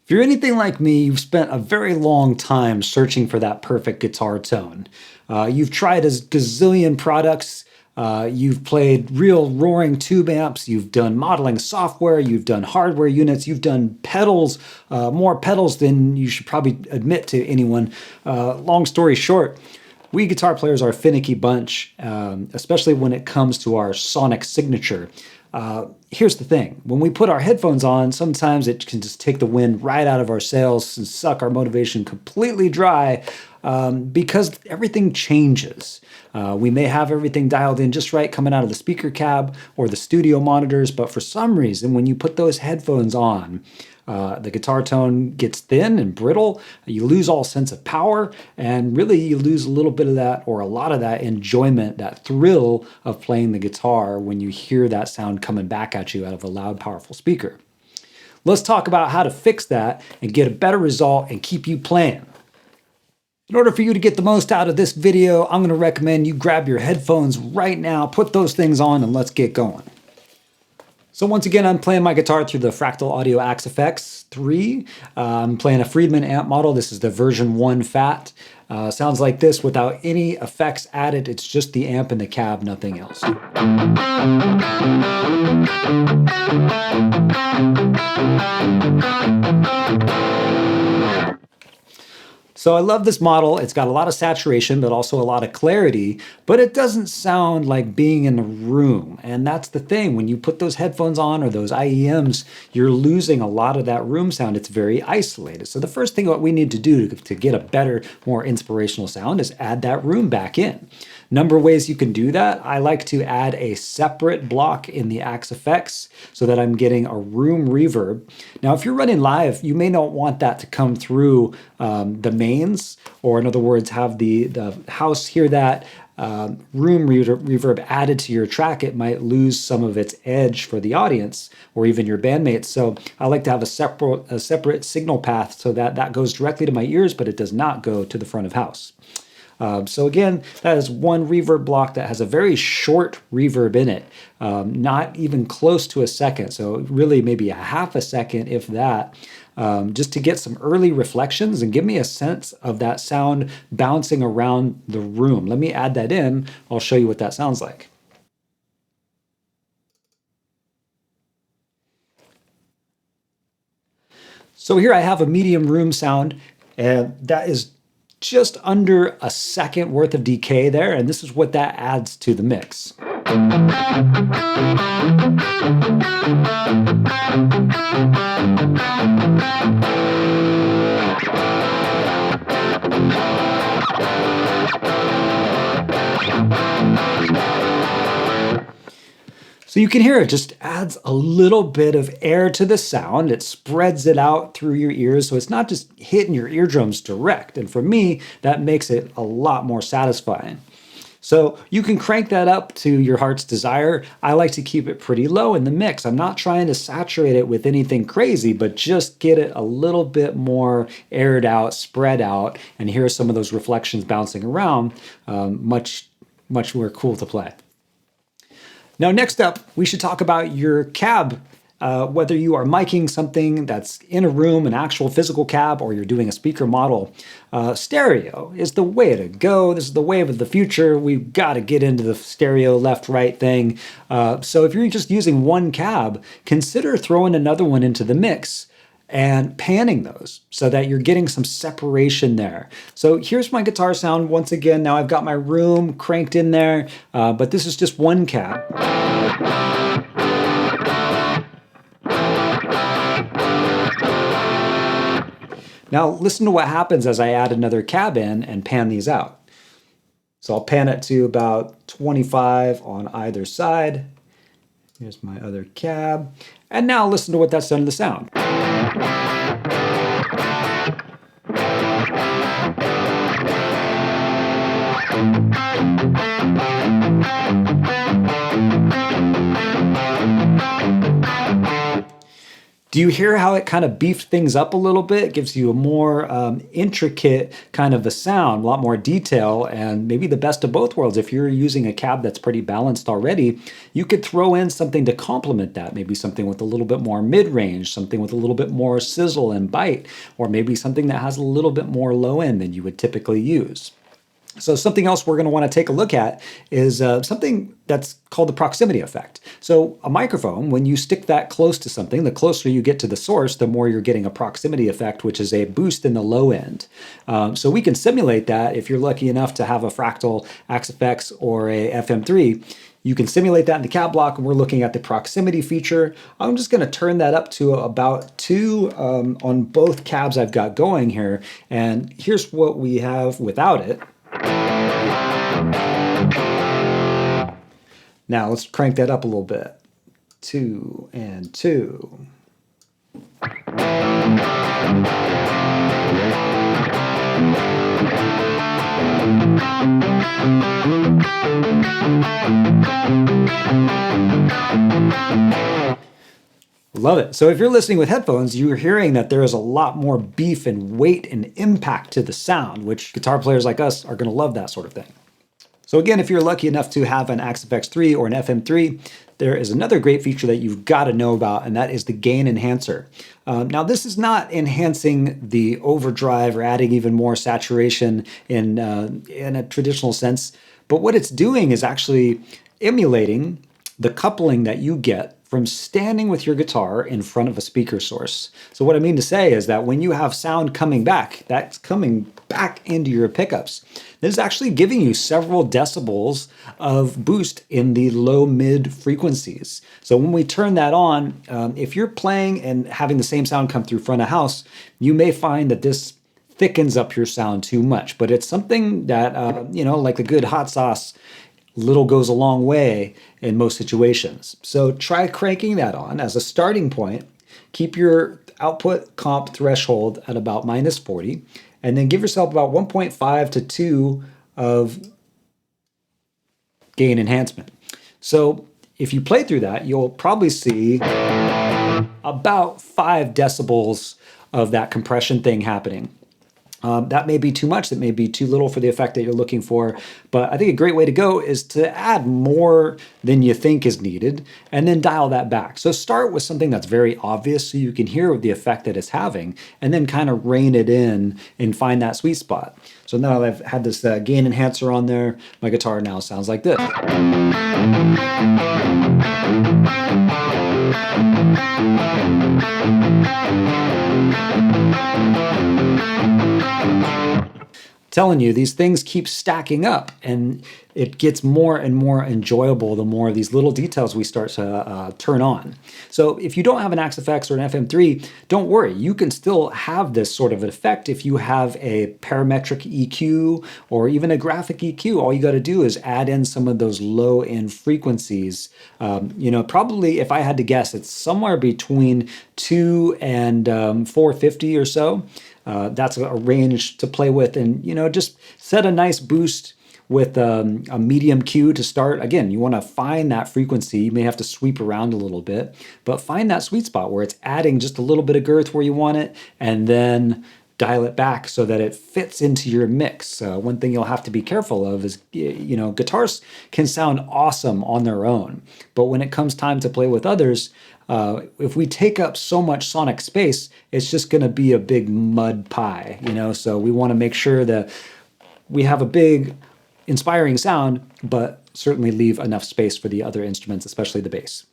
If you're anything like me, you've spent a very long time searching for that perfect guitar tone. You've tried a gazillion products. You've played real roaring tube amps. You've done modeling software. You've done hardware units. You've done pedals, more pedals than you should probably admit to anyone. Long story short, we guitar players are a finicky bunch, especially when it comes to our sonic signature. Here's the thing. When we put our headphones on, sometimes it can just take the wind right out of our sails and suck our motivation completely dry because everything changes. We may have everything dialed in just right coming out of the speaker cab or the studio monitors, but for some reason, when you put those headphones on, the guitar tone gets thin and brittle, you lose all sense of power, and really you lose a little bit of that or a lot of that enjoyment, that thrill of playing the guitar when you hear that sound coming back at you out of a loud, powerful speaker. Let's talk about how to fix that and get a better result and keep you playing. In order for you to get the most out of this video, I'm going to recommend you grab your headphones right now, put those things on, and let's get going. So once again, I'm playing my guitar through the Fractal Audio Axe FX 3. I'm playing a Friedman amp model. This is the version 1 Fat. Sounds like this without any effects added. It's just the amp and the cab, nothing else. So I love this model. It's got a lot of saturation, but also a lot of clarity, but it doesn't sound like being in the room. And that's the thing. When you put those headphones on or those IEMs, you're losing a lot of that room sound. It's very isolated. So the first thing what we need to do to get a better, more inspirational sound is add that room back in. Number of ways you can do that. I like to add a separate block in the Axe effects so that I'm getting a room reverb. Now, if you're running live, you may not want that to come through the mains, or in other words, have the house hear that room reverb added to your track. It might lose some of its edge for the audience or even your bandmates. So I like to have a separate signal path so that that goes directly to my ears, but it does not go to the front of house. So again, that is one reverb block that has a very short reverb in it, not even close to a second. So really maybe a half a second, if that, just to get some early reflections and give me a sense of that sound bouncing around the room. Let me add that in. I'll show you what that sounds like. So here I have a medium room sound, and that is just under a second worth of decay there, and this is what that adds to the mix. So you can hear it just adds a little bit of air to the sound. It spreads it out through your ears, so it's not just hitting your eardrums direct. And for me, that makes it a lot more satisfying. So you can crank that up to your heart's desire. I like to keep it pretty low in the mix. I'm not trying to saturate it with anything crazy, but just get it a little bit more aired out, spread out, and hear some of those reflections bouncing around. Much more cool to play. Now, next up, we should talk about your cab. Whether you are miking something that's in a room, an actual physical cab, or you're doing a speaker model, stereo is the way to go. This is the wave of the future. We've got to get into the stereo left-right thing. So if you're just using one cab, consider throwing another one into the mix and panning those so that you're getting some separation there. So here's my guitar sound once again. Now I've got my room cranked in there, but this is just one cab. Now listen to what happens as I add another cab in and pan these out. So I'll pan it to about 25 on either side. Here's my other cab. And now listen to what that's done to the sound. Do you hear how it kind of beefed things up a little bit? It gives you a more intricate kind of a sound, a lot more detail, and maybe the best of both worlds. If you're using a cab that's pretty balanced already, you could throw in something to complement that. Maybe something with a little bit more mid-range, something with a little bit more sizzle and bite, or maybe something that has a little bit more low end than you would typically use. So something else we're going to want to take a look at is something that's called the proximity effect. So a microphone, when you stick that close to something, the closer you get to the source, the more you're getting a proximity effect, which is a boost in the low end. So we can simulate that if you're lucky enough to have a fractal Axe-Fx or a FM3. You can simulate that in the cab block, and we're looking at the proximity feature. I'm just going to turn that up to about 2 on both cabs I've got going here. And here's what we have without it. Now let's crank that up a little bit. 2 and 2. Love it. So if you're listening with headphones, you're hearing that there is a lot more beef and weight and impact to the sound, which guitar players like us are going to love that sort of thing. So again, if you're lucky enough to have an Axe-Fx 3 or an FM3, there is another great feature that you've got to know about, and that is the gain enhancer. Now, this is not enhancing the overdrive or adding even more saturation in a traditional sense, but what it's doing is actually emulating the coupling that you get from standing with your guitar in front of a speaker source. So what I mean to say is that when you have sound coming back, that's coming back into your pickups. This is actually giving you several decibels of boost in the low-mid frequencies. So when we turn that on, if you're playing and having the same sound come through front of house, you may find that this thickens up your sound too much. But it's something that, like the good hot sauce, little goes a long way in most situations. So try cranking that on as a starting point. Keep your output comp threshold at about -40, and then give yourself about 1.5 to 2 of gain enhancement. So if you play through that, you'll probably see about 5 decibels of that compression thing happening. That may be too much, that may be too little for the effect that you're looking for, but I think a great way to go is to add more than you think is needed and then dial that back. So start with something that's very obvious so you can hear the effect that it's having, and then kind of rein it in and find that sweet spot. So now that I've had this gain enhancer on there, my guitar now sounds like this. Telling you, these things keep stacking up, and it gets more and more enjoyable the more of these little details we start to turn on. So if you don't have an Axe-Fx or an FM3, don't worry. You can still have this sort of effect if you have a parametric EQ or even a graphic EQ. All you got to do is add in some of those low-end frequencies. Probably, if I had to guess, it's somewhere between 2 and 450 or so. That's a range to play with, and just set a nice boost with a medium Q to start. Again, you want to find that frequency. You may have to sweep around a little bit, but find that sweet spot where it's adding just a little bit of girth where you want it, and then dial it back so that it fits into your mix. One thing you'll have to be careful of is, guitars can sound awesome on their own, but when it comes time to play with others, if we take up so much sonic space, it's just going to be a big mud pie, So we want to make sure that we have a big, inspiring sound, but certainly leave enough space for the other instruments, especially the bass.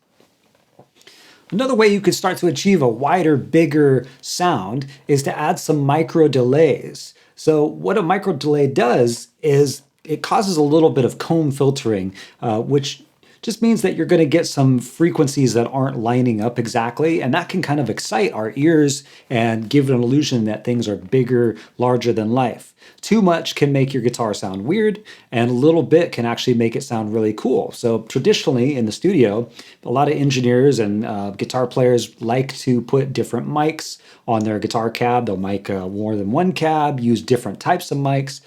Another way you could start to achieve a wider, bigger sound is to add some micro delays. So what a micro delay does is it causes a little bit of comb filtering, which just means that you're going to get some frequencies that aren't lining up exactly, and that can kind of excite our ears and give an illusion that things are bigger, larger than life. Too much can make your guitar sound weird, and a little bit can actually make it sound really cool. So traditionally in the studio, a lot of engineers and guitar players like to put different mics on their guitar cab. They'll mic more than one cab, use different types of mics,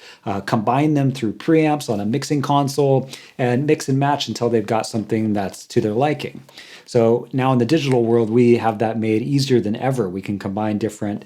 combine them through preamps on a mixing console, and mix and match until they've got got something that's to their liking. So now in the digital world, we have that made easier than ever. We can combine different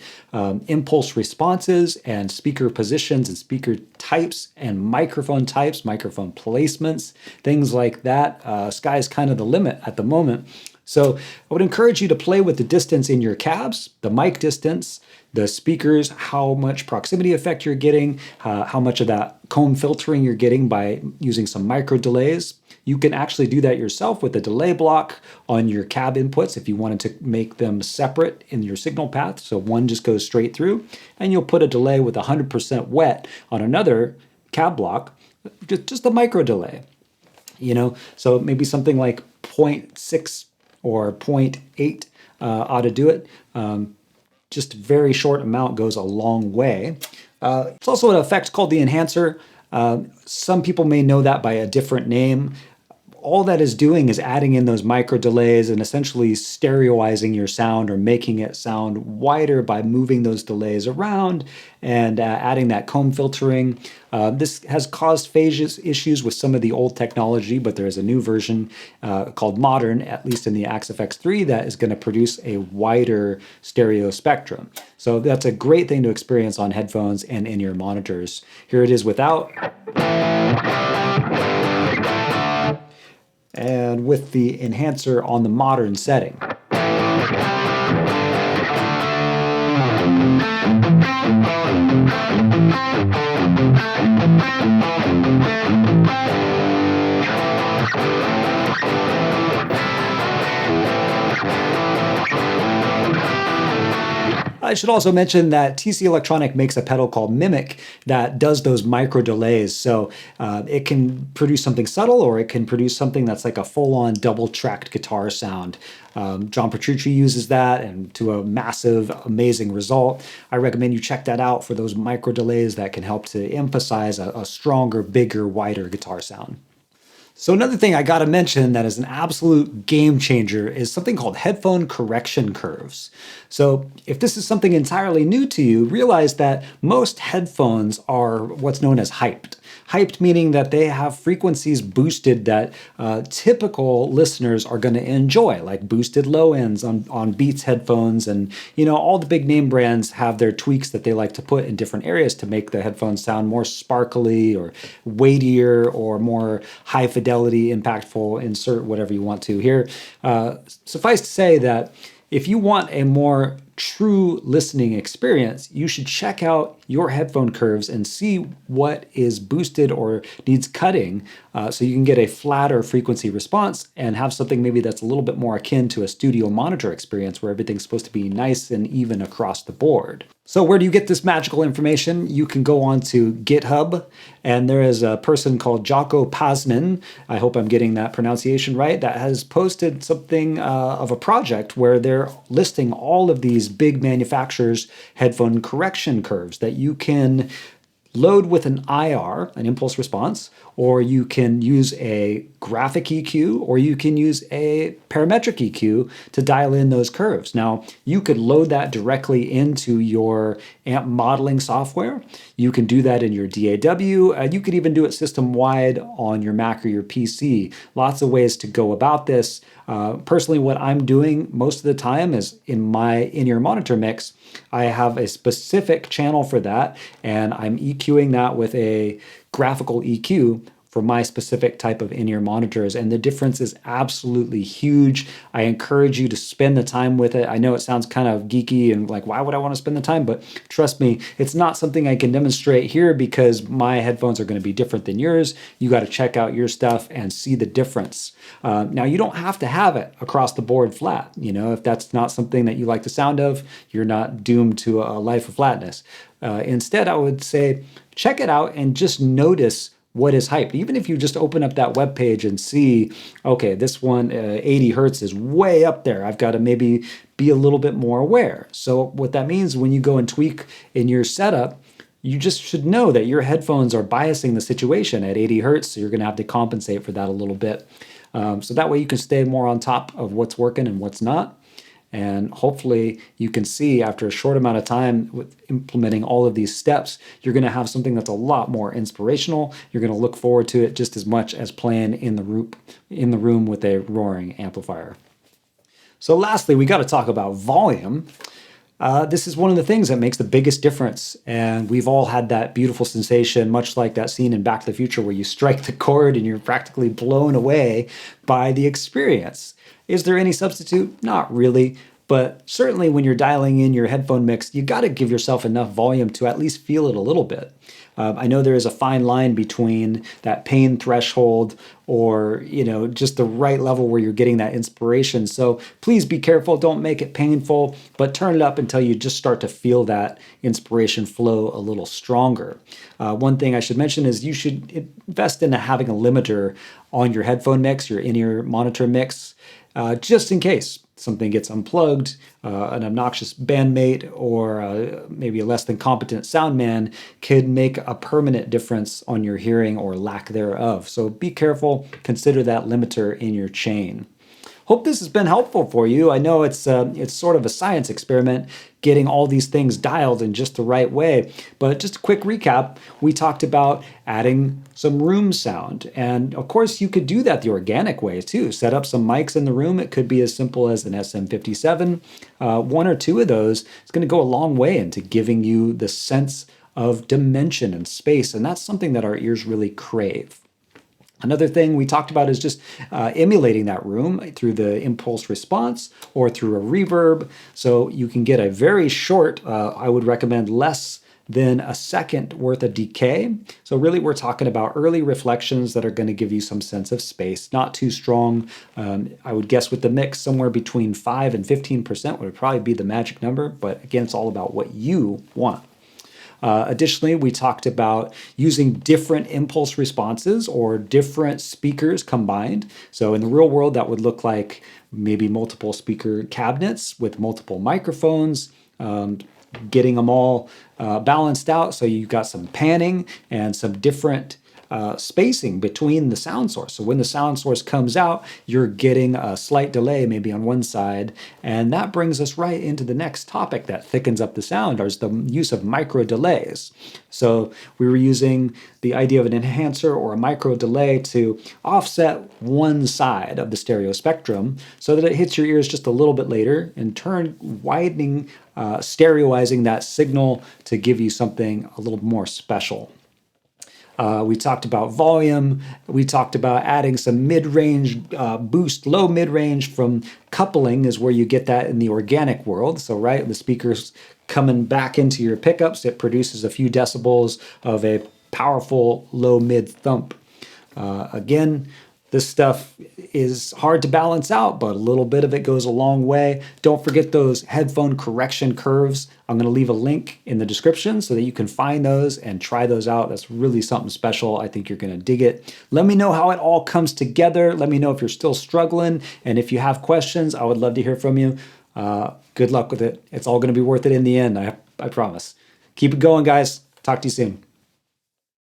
impulse responses and speaker positions and speaker types and microphone types, microphone placements, things like that. Sky's kind of the limit at the moment. So I would encourage you to play with the distance in your cabs, the mic distance, the speakers, how much proximity effect you're getting, how much of that comb filtering you're getting by using some micro delays. You can actually do that yourself with a delay block on your cab inputs if you wanted to make them separate in your signal path. So one just goes straight through, and you'll put a delay with 100% wet on another cab block, just a micro delay. So maybe something like 0.6 or 0.8 ought to do it. Just a very short amount goes a long way. It's also an effect called the enhancer. Some people may know that by a different name. All that is doing is adding in those micro delays and essentially stereoizing your sound or making it sound wider by moving those delays around and adding that comb filtering. This has caused phase issues with some of the old technology, but there is a new version called Modern, at least in the AXFX 3, that is going to produce a wider stereo spectrum. So that's a great thing to experience on headphones and in-ear monitors. Here it is without. And with the enhancer on the Modern setting. I should also mention that TC Electronic makes a pedal called Mimic that does those micro delays. So it can produce something subtle, or it can produce something that's like a full-on double-tracked guitar sound. John Petrucci uses that, and to a massive, amazing result. I recommend you check that out for those micro delays that can help to emphasize a stronger, bigger, wider guitar sound. So another thing I got to mention that is an absolute game changer is something called headphone correction curves. So if this is something entirely new to you, realize that most headphones are what's known as hyped. Hyped meaning that they have frequencies boosted that typical listeners are going to enjoy, like boosted low ends on Beats headphones. And, all the big name brands have their tweaks that they like to put in different areas to make the headphones sound more sparkly or weightier or more high fidelity, impactful, insert whatever you want to here. Suffice to say that if you want a more true listening experience, you should check out your headphone curves and see what is boosted or needs cutting so you can get a flatter frequency response and have something maybe that's a little bit more akin to a studio monitor experience where everything's supposed to be nice and even across the board. So where do you get this magical information? You can go on to GitHub, and there is a person called Jocko Pasman, I hope I'm getting that pronunciation right, that has posted something of a project where they're listing all of these big manufacturers' headphone correction curves that you can load with an IR, an impulse response, or you can use a graphic EQ, or you can use a parametric EQ to dial in those curves. Now, you could load that directly into your amp modeling software. You can do that in your DAW. You could even do it system-wide on your Mac or your PC. Lots of ways to go about this. Personally, what I'm doing most of the time is in my in-ear monitor mix, I have a specific channel for that, and I'm EQing that with a graphical EQ for my specific type of in-ear monitors, and the difference is absolutely huge. I encourage you to spend the time with it. I know it sounds kind of geeky and like, why would I want to spend the time? But trust me, it's not something I can demonstrate here because my headphones are going to be different than yours. You got to check out your stuff and see the difference. Now, you don't have to have it across the board flat. If that's not something that you like the sound of, you're not doomed to a life of flatness. Instead, I would say, check it out and just notice what is hyped. Even if you just open up that web page and see, okay, this one 80 hertz is way up there. I've got to maybe be a little bit more aware. So what that means when you go and tweak in your setup, you just should know that your headphones are biasing the situation at 80 hertz. So you're going to have to compensate for that a little bit. So that way you can stay more on top of what's working and what's not. And hopefully you can see after a short amount of time with implementing all of these steps, you're going to have something that's a lot more inspirational. You're going to look forward to it just as much as playing in the room with a roaring amplifier. So lastly, we got to talk about volume. This is one of the things that makes the biggest difference. And we've all had that beautiful sensation, much like that scene in Back to the Future where you strike the chord and you're practically blown away by the experience. Is there any substitute? Not really. But certainly when you're dialing in your headphone mix, you got to give yourself enough volume to at least feel it a little bit. I know there is a fine line between that pain threshold or, just the right level where you're getting that inspiration. So please be careful. Don't make it painful, but turn it up until you just start to feel that inspiration flow a little stronger. One thing I should mention is you should invest in having a limiter on your headphone mix, your in-ear monitor mix, just in case something gets unplugged, an obnoxious bandmate, or maybe a less than competent sound man could make a permanent difference on your hearing or lack thereof. So be careful, consider that limiter in your chain. Hope this has been helpful for you. I know it's sort of a science experiment getting all these things dialed in just the right way. But just a quick recap, we talked about adding some room sound. And of course, you could do that the organic way too. Set up some mics in the room. It could be as simple as an SM57. One or two of those is going to go a long way into giving you the sense of dimension and space. And that's something that our ears really crave. Another thing we talked about is just emulating that room through the impulse response or through a reverb. So you can get a very short, I would recommend less than a second worth of decay. So really we're talking about early reflections that are going to give you some sense of space, not too strong. I would guess with the mix somewhere between 5 and 15% would probably be the magic number. But again, it's all about what you want. Additionally, we talked about using different impulse responses or different speakers combined. So in the real world, that would look like maybe multiple speaker cabinets with multiple microphones, getting them all balanced out. So you've got some panning and some different spacing between the sound source. So when the sound source comes out, you're getting a slight delay maybe on one side. And that brings us right into the next topic that thickens up the sound, is the use of micro delays. So we were using the idea of an enhancer or a micro delay to offset one side of the stereo spectrum so that it hits your ears just a little bit later, in turn widening, stereoizing that signal to give you something a little more special. We talked about volume. We talked about adding some mid-range boost, low mid-range from coupling is where you get that in the organic world. So, right, the speaker's coming back into your pickups. It produces a few decibels of a powerful low mid thump. Again, this stuff is hard to balance out, but a little bit of it goes a long way. Don't forget those headphone correction curves. I'm going to leave a link in the description so that you can find those and try those out. That's really something special. I think you're going to dig it. Let me know how it all comes together. Let me know if you're still struggling. And if you have questions, I would love to hear from you. Good luck with it. It's all going to be worth it in the end, I promise. Keep it going, guys. Talk to you soon.